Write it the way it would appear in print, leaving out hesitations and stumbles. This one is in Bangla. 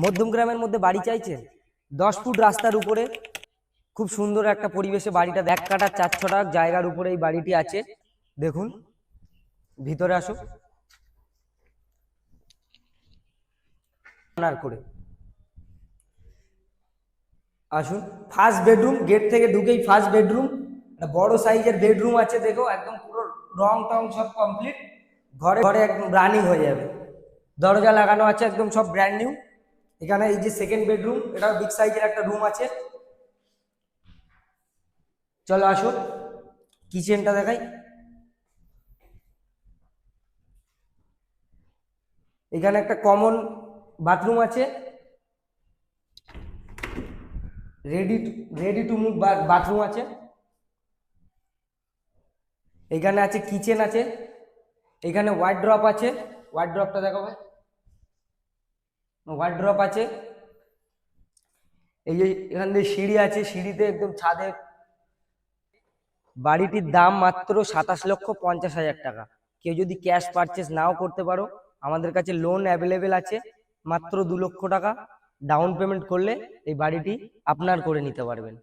মধ্যমগ্রামের মধ্যে বাড়ি চাইছেন? 10 ফুট রাস্তার উপরে খুব সুন্দর একটা পরিবেশে বাড়িটা, 1 কাঠা 4 ছটা জায়গার উপরে এই বাড়িটি আছে। দেখুন, ভিতরে আসো করে আসুন। ফার্স্ট বেডরুম, গেট থেকে ঢুকেই ফার্স্ট বেডরুম, বড় সাইজের বেডরুম আছে। দেখো একদম পুরো রং টং সব কমপ্লিট, ঘরে ঘরে একদম রানিং হয়ে যাবে। দরজা লাগানো আছে একদম সব ব্র্যান্ড নিউ। এখানে এই যে সেকেন্ড বেডরুম, এটা বিগ সাইজের একটা রুম আছে। চলো আসো, কিচেনটা দেখাই। এখানে একটা কমন বাথরুম আছে, ready ready to move bathroom আছে। এখানে আছে কিচেন আছে, এখানে ওয়ার্ড্রপ আছে। ওয়ার্ড্রপটা দেখো ভাই, ওয়ার্ড্রপ আছে। এই যে এখান দিয়ে সিঁড়ি আছে, সিঁড়িতে একদম ছাদে। বাড়িটির দাম মাত্র 27,50,000 টাকা। কেউ যদি ক্যাশ পারচেস নাও করতে পারো, আমাদের কাছে লোন অ্যাভেলেবেল আছে। মাত্র 2 লক্ষ টাকা ডাউন পেমেন্ট করলে এই বাড়িটি আপনার করে নিতে পারবেন।